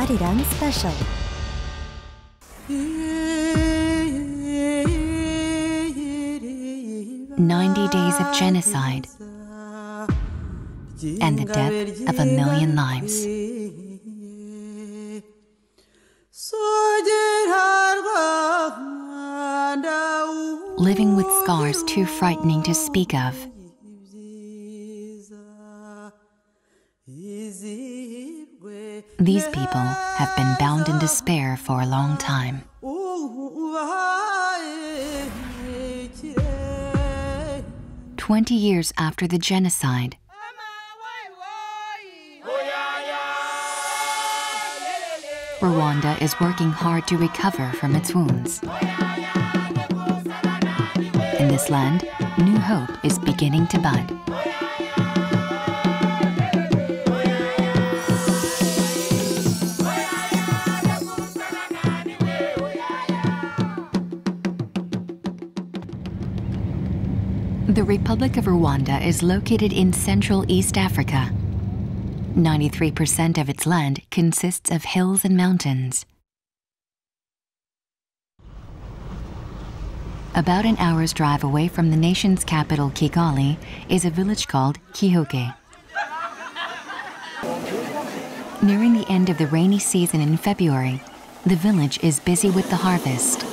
Arirang Special. "90 days of genocide and the death of 1 million lives. Living with scars too frightening to speak of. These people have been bound in despair for a long time. "20 years after the genocide, Rwanda is working hard to recover from its wounds. In this land, new hope is beginning to bud. The Republic of Rwanda is located in Central East Africa. 93% of its land consists of hills and mountains. About an hour's drive away from the nation's capital, Kigali, is a village called Gihogwe. Nearing the end of the rainy season in February, the village is busy with the harvest.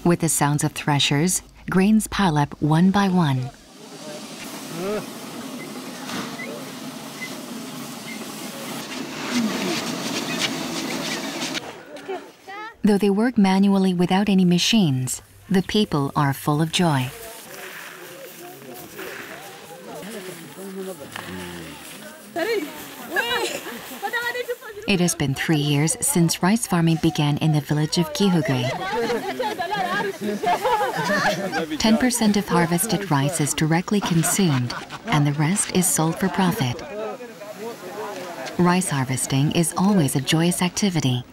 With the sounds of threshers, grains pile up one by one. Though they work manually without any machines, the people are full of joy. It has been 3 years since rice farming began in the village of Gihogwe. 10% of harvested rice is directly consumed, and the rest is sold for profit. Rice harvesting is always a joyous activity.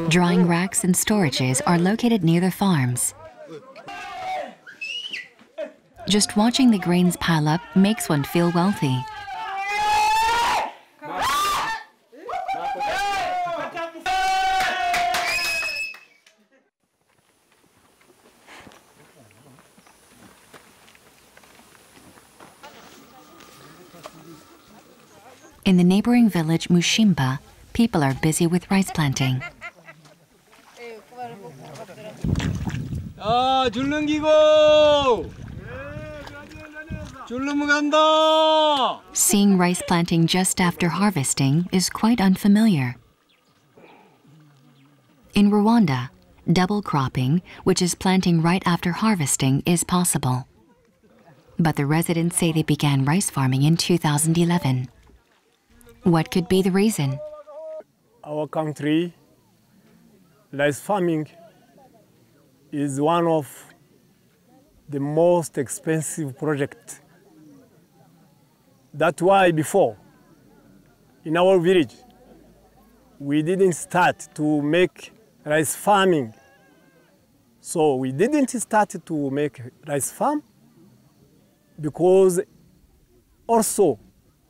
Drying racks and storages are located near the farms. Just watching the grains pile up makes one feel wealthy. In the neighboring village Mushimba, people are busy with rice planting. Seeing rice planting just after harvesting is quite unfamiliar. In Rwanda, double cropping, which is planting right after harvesting, is possible. But the residents say they began rice farming in 2011. What could be the reason? Our country, rice farming is one of the most expensive projects. That's why before, in our village, we didn't start to make rice farming. So we didn't start to make rice farm because also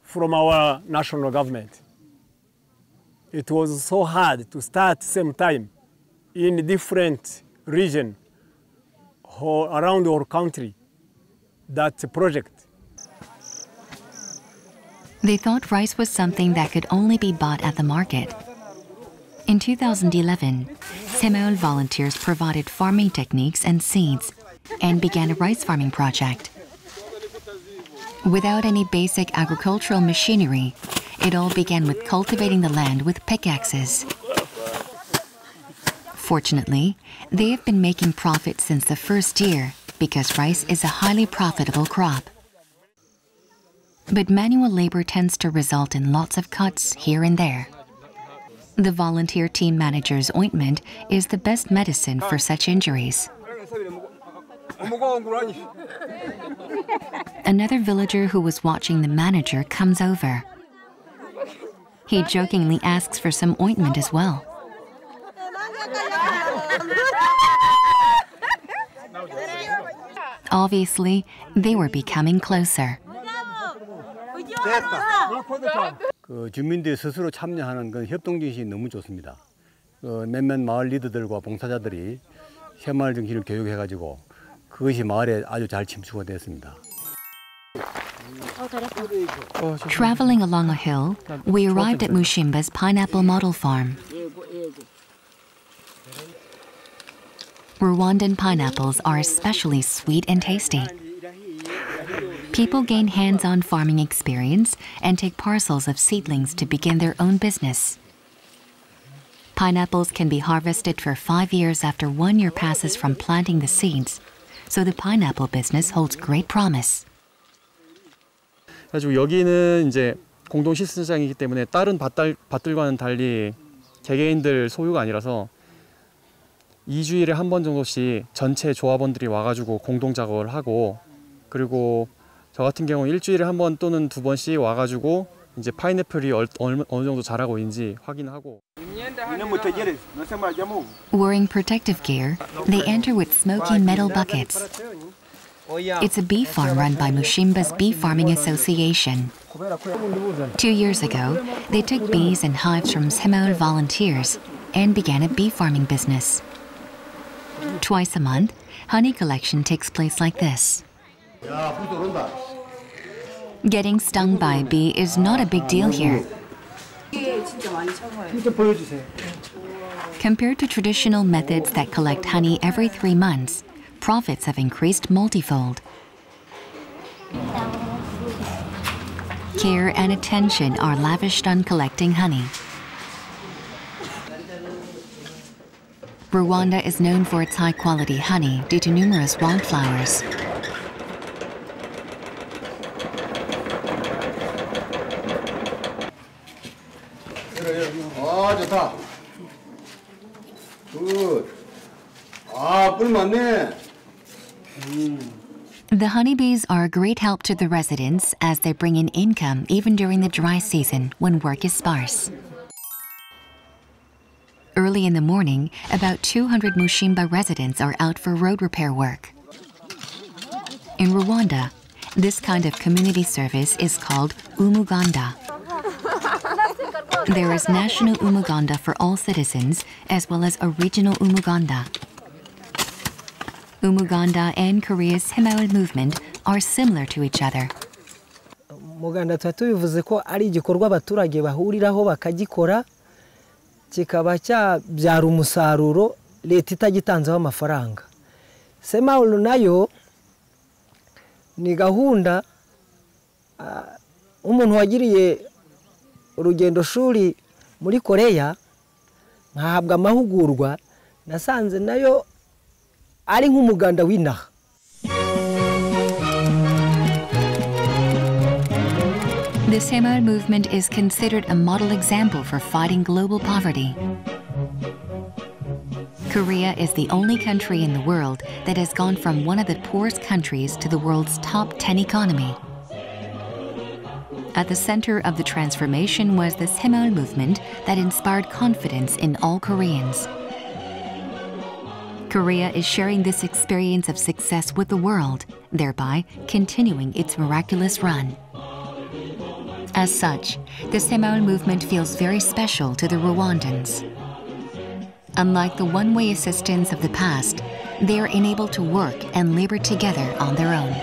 from our national government. It was so hard to start same time in different region around our country, that project. They thought rice was something that could only be bought at the market. In 2011, Saemaul volunteers provided farming techniques and seeds and began a rice farming project. Without any basic agricultural machinery, it all began with cultivating the land with pickaxes. Fortunately, they have been making profit since the first year because rice is a highly profitable crop. But manual labor tends to result in lots of cuts here and there. The volunteer team manager's ointment is the best medicine for such injuries. Another villager who was watching the manager comes over. He jokingly asks for some ointment as well. Obviously, they were becoming closer. 그 주민들이 스스로 참여하는 그 협동 정신이 너무 좋습니다. 몇몇 마을 리더들과 봉사자들이 새마을 정신을 교육해가지고 그것이 마을에 아주 잘 침투가 됐습니다. Traveling along a hill, we arrived at Mushimba's pineapple model farm. Rwandan pineapples are especially sweet and tasty. People gain hands-on farming experience and take parcels of seedlings to begin their own business. Pineapples can be harvested for 5 years after 1 year passes from planting the seeds, so the pineapple business holds great promise. 그래가지고 여기는 이제 공동 시설장이기 때문에 다른 밭들과는 달리 개개인들 소유가 아니라서 2주일에 한 번 정도씩 전체 조합원들이 와가지고 공동 작업을 하고, 그리고 저 같은 경우 일주일에 한 번 또는 2번씩 와가지고 이제 파인애플이 어느 정도 자라고 있는지 확인하고. Wearing protective gear, they enter with smoky metal buckets. It's a bee farm run by Mushimba's Bee Farming Association. 2 years ago, they took bees and hives from Saemaul volunteers and began a bee farming business. Twice a month, honey collection takes place like this. Getting stung by a bee is not a big deal here. Compared to traditional methods that collect honey every 3 months, profits have increased multifold. Care and attention are lavished on collecting honey. Rwanda is known for its high-quality honey due to numerous wildflowers. 좋다. 굿. 꿀 많네. The honeybees are a great help to the residents as they bring in income even during the dry season when work is sparse. Early in the morning, about 200 Mushimba residents are out for road repair work. In Rwanda, this kind of community service is called umuganda. There is national umuganda for all citizens, as well as a regional umuganda. Umuganda and Korea's Saemaul movement are similar to each other. Umuganda tubivuze ko ari igikorwa abaturage bahuriraho bakagikora kikaba cyabyara umusaruro leta itagitanzeho amafaranga. Saemaul nayo ni gahunda umuntu wagiriye urugendo shuri muri Korea nkahabwa amahugurwa nasanze nayo ari nk'umuganda w'inaha. The Saemaul movement is considered a model example for fighting global poverty. Korea is the only country in the world that has gone from one of the poorest countries to the world's top 10 economy. At the center of the transformation was the Saemaul movement that inspired confidence in all Koreans. Korea is sharing this experience of success with the world, thereby continuing its miraculous run. As such, the Saemaul movement feels very special to the Rwandans. Unlike the one-way assistance of the past, they are enabled to work and labor together on their own.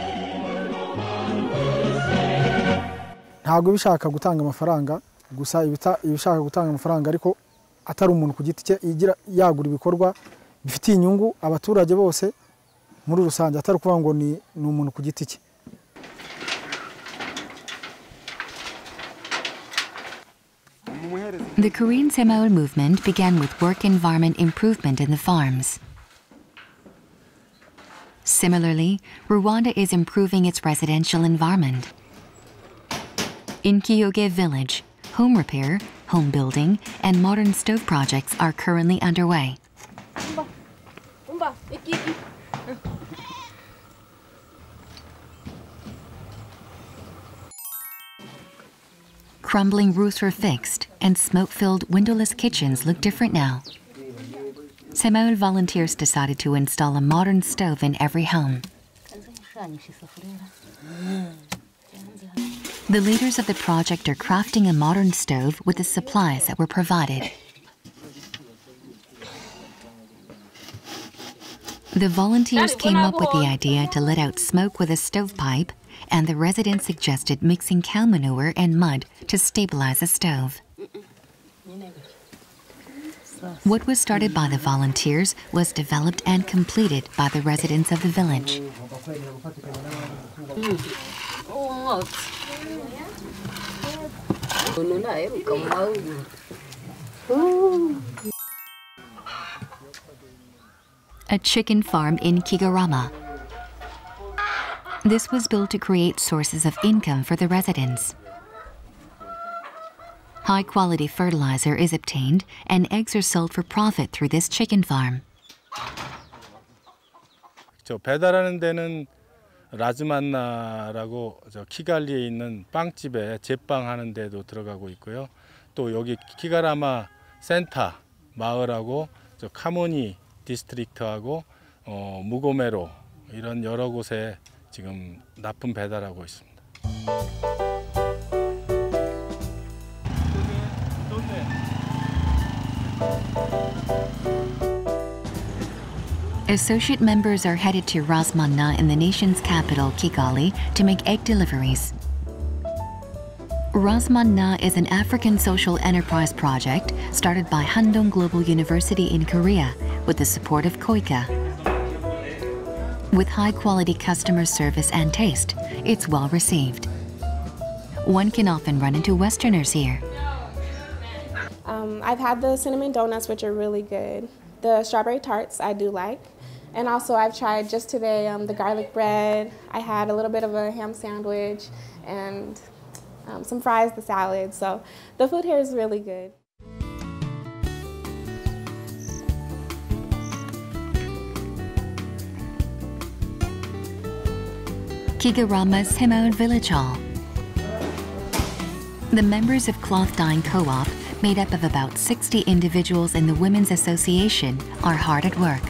Ntabwo bishaka gutanga amafaranga gusa ibishaka gutanga amafaranga ariko atari umuntu ku giti cye igira yagura ibikorwa bifitiye inyungu abaturage bose muri rusange atari kuvuga ngo ni umuntu ku giti cye. The Korean Saemaul movement began with work environment improvement in the farms. Similarly, Rwanda is improving its residential environment. In Gihogwe village, home repair, home building, and modern stove projects are currently underway. Crumbling roofs were fixed, and smoke-filled windowless kitchens look different now. Saemaul volunteers decided to install a modern stove in every home. The leaders of the project are crafting a modern stove with the supplies that were provided. The volunteers came up with the idea to let out smoke with a stovepipe, and the residents suggested mixing cow manure and mud to stabilize the stove. What was started by the volunteers was developed and completed by the residents of the village. A chicken farm in Kigarama. This was built to create sources of income for the residents. High-quality fertilizer is obtained and eggs are sold for profit through this chicken farm. 배달하는 데는 라즈만나라고 키갈리에 있는 빵집에 제빵 하는 데도 들어가고 있고요. 또 여기 키가라마 센터 마을하고 카모니 디스트릭트하고 무고메로 이런 여러 곳에 지금 납품 배달하고 있습니다. Associate members are headed to Razmanna in the nation's capital, Kigali, to make egg deliveries. Razmanna is an African social enterprise project started by Handong Global University in Korea with the support of KOICA. With high-quality customer service and taste, it's well received. One can often run into Westerners here. I've had the cinnamon donuts, which are really good. The strawberry tarts I do like. And also I've tried just today the garlic bread. I had a little bit of a ham sandwich and some fries, the salad. So the food here is really good. Kigarama's Saemaul Village Hall. The members of Cloth Dyeing Co-op, made up of about 60 individuals in the Women's Association, are hard at work.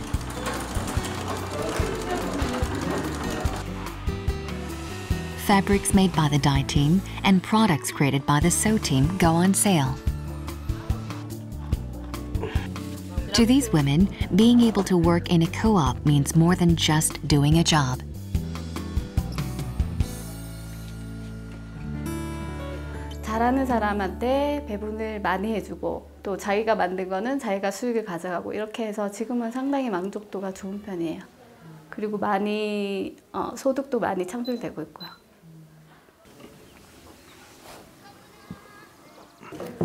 Fabrics made by the dye team and products created by the sew team go on sale. To these women, being able to work in a co-op means more than just doing a job. 잘하는 사람한테 배분을 많이 해주고 또 자기가 만든 거는 자기가 수익을 가져가고 이렇게 해서 지금은 상당히 만족도가 좋은 편이에요. 그리고 많이 소득도 많이 창출되고 있고요.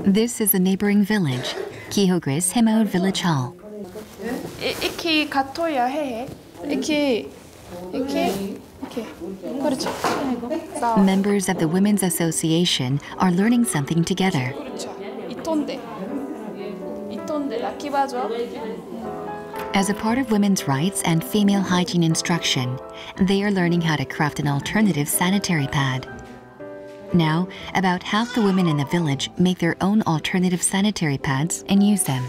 This is a neighboring village, Gihogwe's Saemaul Village Hall. 이렇게 같아야 해. 이렇게. 그렇죠. Members of the Women's Association are learning something together. As a part of women's rights and female hygiene instruction, they are learning how to craft an alternative sanitary pad. Now, about half the women in the village make their own alternative sanitary pads and use them.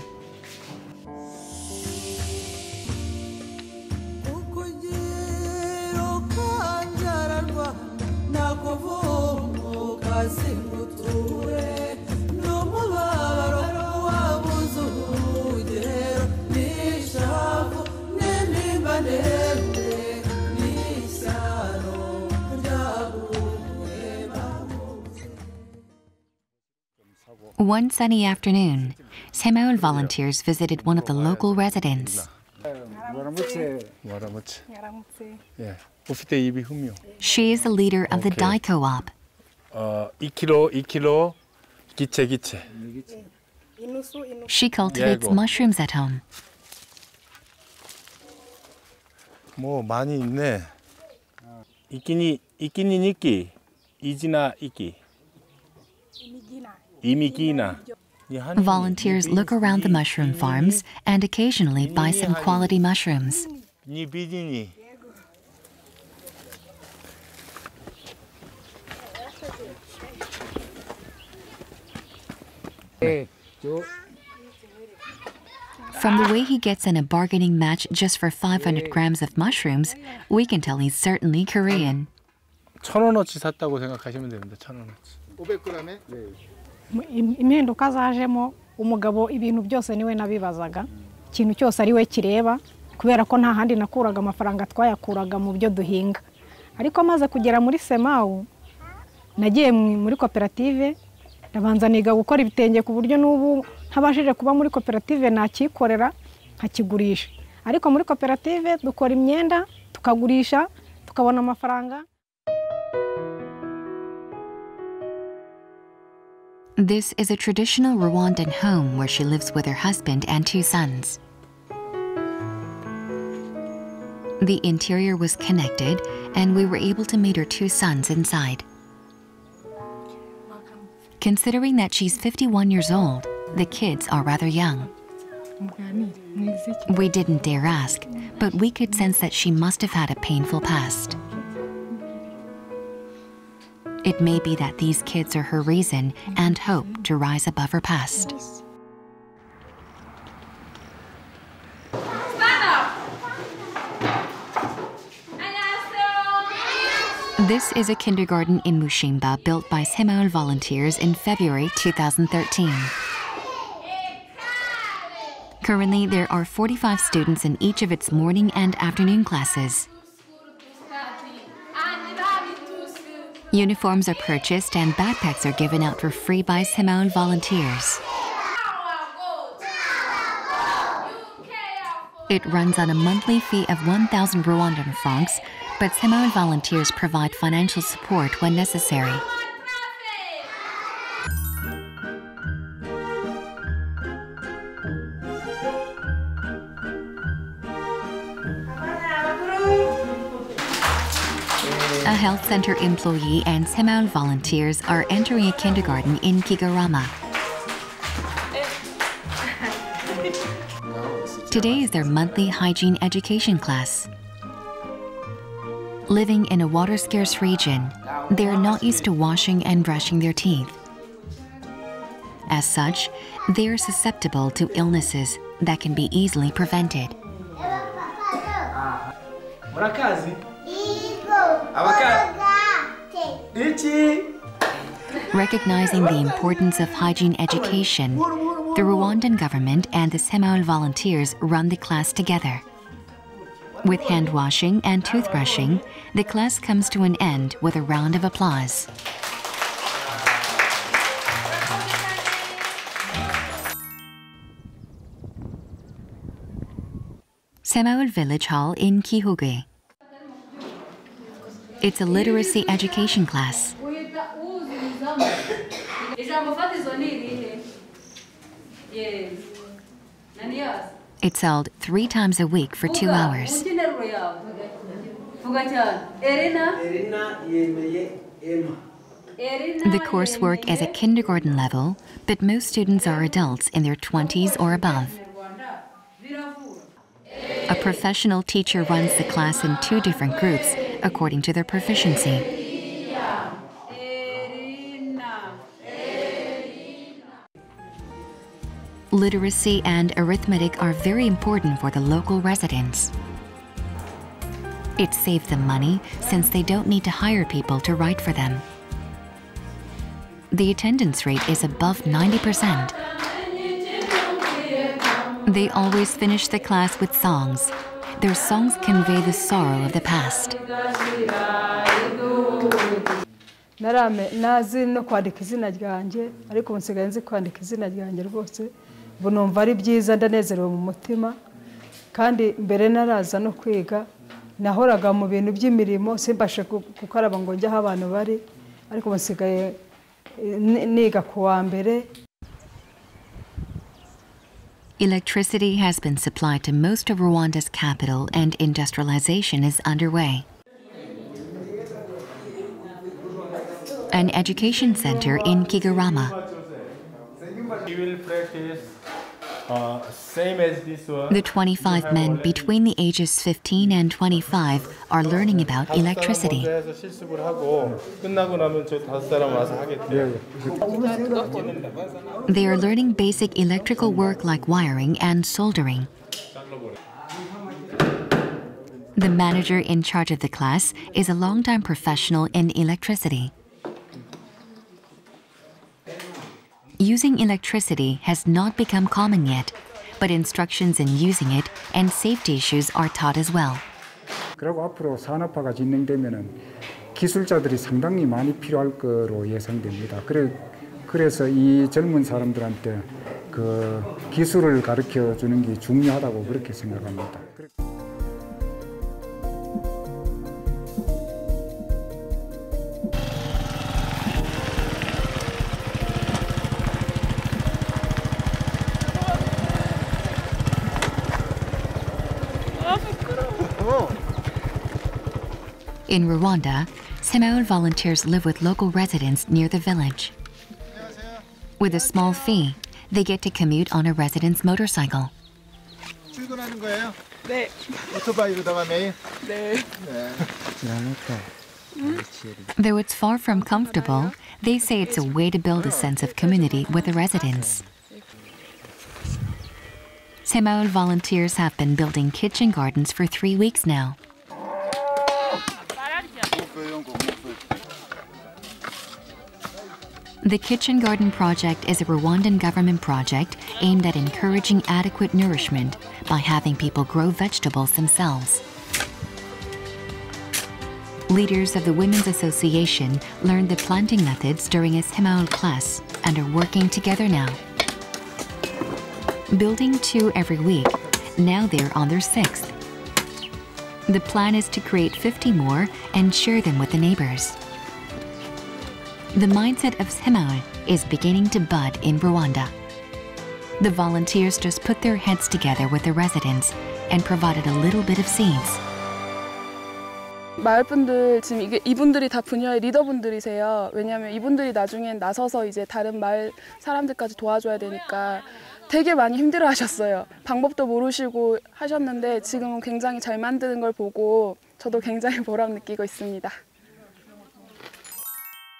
One sunny afternoon, Saemaul volunteers visited one of the local residents. She is the leader of the dye co-op. 2kg, 기체. She cultivates mushrooms at home. 뭐 많이 있네. 이끼니 니끼, 이지나 이끼. 이미기나. Volunteers look around the mushroom farms and occasionally buy some quality mushrooms. 니 비디니. From the way he gets in a bargaining match just for 500 grams of mushrooms, we can tell he's certainly Korean. 1,000원어치 샀다고 생각하시면 됩니다. 1,000원어치. 500g에? impinduka zajemo umugabo ibintu byose niwe nabibazaga ikintu cyose ari we kireba kubera ko nta handi nakuraga amafaranga twayakuraga mu byo duhinga ariko maze kugera muri Saemaul nagiye muri koperative ndabanza niga gukora ibitenge ku buryo n'ubu ntabashije kuba muri koperative nakikorera nkakigurisha ariko muri koperative dukora imyenda tukagurisha tukabona amafaranga. This is a traditional Rwandan home where she lives with her husband and 2 sons. The interior was connected, and we were able to meet her 2 sons inside. Considering that she's 51 years old, the kids are rather young. We didn't dare ask, but we could sense that she must have had a painful past. It may be that these kids are her reason and hope to rise above her past. This is a kindergarten in Mushimba built by Saemaul volunteers in February 2013. Currently, there are 45 students in each of its morning and afternoon classes. Uniforms are purchased and backpacks are given out for free by Saemaul volunteers. It runs on a monthly fee of 1,000 Rwandan francs, but Saemaul volunteers provide financial support when necessary. A health center employee and Saemaul volunteers are entering a kindergarten in Kigali. Today is their monthly hygiene education class. Living in a water-scarce region, they are not used to washing and brushing their teeth. As such, they are susceptible to illnesses that can be easily prevented. Recognizing the importance of hygiene education, the Rwandan government and the Saemaul volunteers run the class together. With hand washing and toothbrushing, the class comes to an end with a round of applause. Saemaul Village Hall in Gihogwe. It's a literacy education class. It's held 3 times a week for 2 hours. The coursework is at kindergarten level, but most students are adults in their 20s or above. A professional teacher runs the class in 2 different groups according to their proficiency. Literacy and arithmetic are very important for the local residents. It saved them money since they don't need to hire people to write for them. The attendance rate is above 90%. They always finish the class with songs. Their songs convey the sorrow of the past. nazi no kwandika izina ryanjye ariko nsigaye nzi kwandika izina ryanjye rwose bunumva ari byiza ndanezerewe mu mutima kandi mbere naraza no kwiga nahoraga mu bintu by'imirimo simbashe gukaraba ngo njye aho abantu bari ariko nsigaye niga ku wa mbere. Electricity has been supplied to most of Rwanda's capital and industrialization is underway. An education center in Kigali. We will practice Same as this one. The 25 men between the ages 15 and 25 are learning about electricity. 해서 실습을 하고 끝나고 나면 저 5사람 와서 하겠대요. They are learning basic electrical work like wiring and soldering. The manager in charge of the class is a longtime professional in electricity. Using electricity has not become common yet, but instructions in using it and safety issues are taught as well. 그리고 앞으로 산업화가 진행되면은 기술자들이 상당히 많이 필요할 거로 예상됩니다. 그래서 이 젊은 사람들한테 그 기술을 가르쳐 주는 게 중요하다고 그렇게 생각합니다. In Rwanda, Saemaul volunteers live with local residents near the village. With a small fee, they get to commute on a resident's motorcycle. 출근하는 거예요? 네. 오토바이로다가 매일? 네. Though it's far from comfortable, they say it's a way to build a sense of community with the residents. Saemaul volunteers have been building kitchen gardens for 3 weeks now. The Kitchen Garden Project is a Rwandan government project aimed at encouraging adequate nourishment by having people grow vegetables themselves. Leaders of the Women's Association learned the planting methods during a Saemaul class and are working together now. Building 2 every week, now they're on their 6th. The plan is to create 50 more and share them with the neighbors. The mindset of Saemaul is beginning to bud in Rwanda. The volunteers just put their heads together with the residents and provided a little bit of seeds. 마을분들 지금 이분들이 다 분야의 리더분들이세요. 왜냐하면 이분들이 나중엔 나서서 이제 다른 마을 사람들까지 도와줘야 되니까 되게 많이 힘들어하셨어요. 방법도 모르시고 하셨는데 지금은 굉장히 잘 만드는 걸 보고 저도 굉장히 보람 느끼고 있습니다.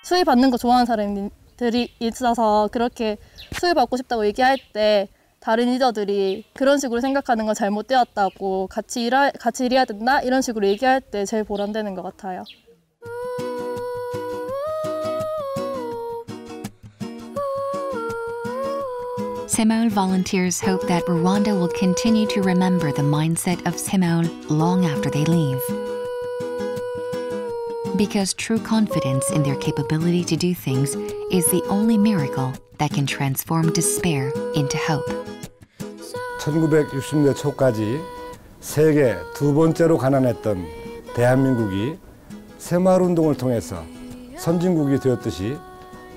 수혜 받는 거 좋아하는 사람들이 있어서 그렇게 수혜 받고 싶다고 얘기할 때 다른 리더들이 그런 식으로 생각하는 건 잘못되었다고 같이 일해야 된다 이런 식으로 얘기할 때 제일 보람되는 것 같아요. Saemaul volunteers hope that Rwanda will continue to remember the mindset of Saemaul long after they leave. Because true confidence in their capability to do things is the only miracle that can transform despair into hope. 1960년대 초까지 세계 2번째로 가난했던 대한민국이 새마을 운동을 통해서 선진국이 되었듯이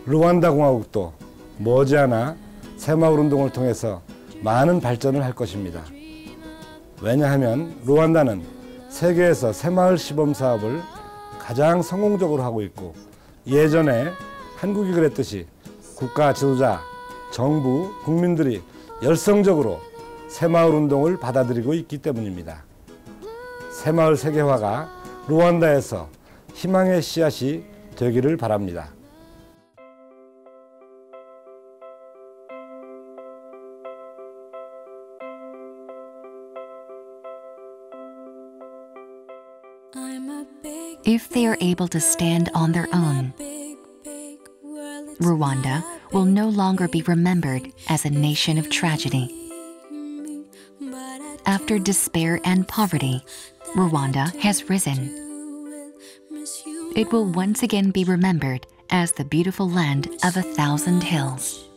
르완다 공화국도 머지않아 새마을 운동을 통해서 많은 발전을 할 것입니다. 왜냐하면 르완다는 세계에서 새마을 시범 사업을 가장 성공적으로 하고 있고 예전에 한국이 그랬듯이 국가 지도자, 정부, 국민들이 열성적으로 새마을 운동을 받아들이고 있기 때문입니다. 새마을 세계화가 르완다에서 희망의 씨앗이 되기를 바랍니다. If they are able to stand on their own, Rwanda will no longer be remembered as a nation of tragedy. After despair and poverty, Rwanda has risen. It will once again be remembered as the beautiful land of 1,000 hills.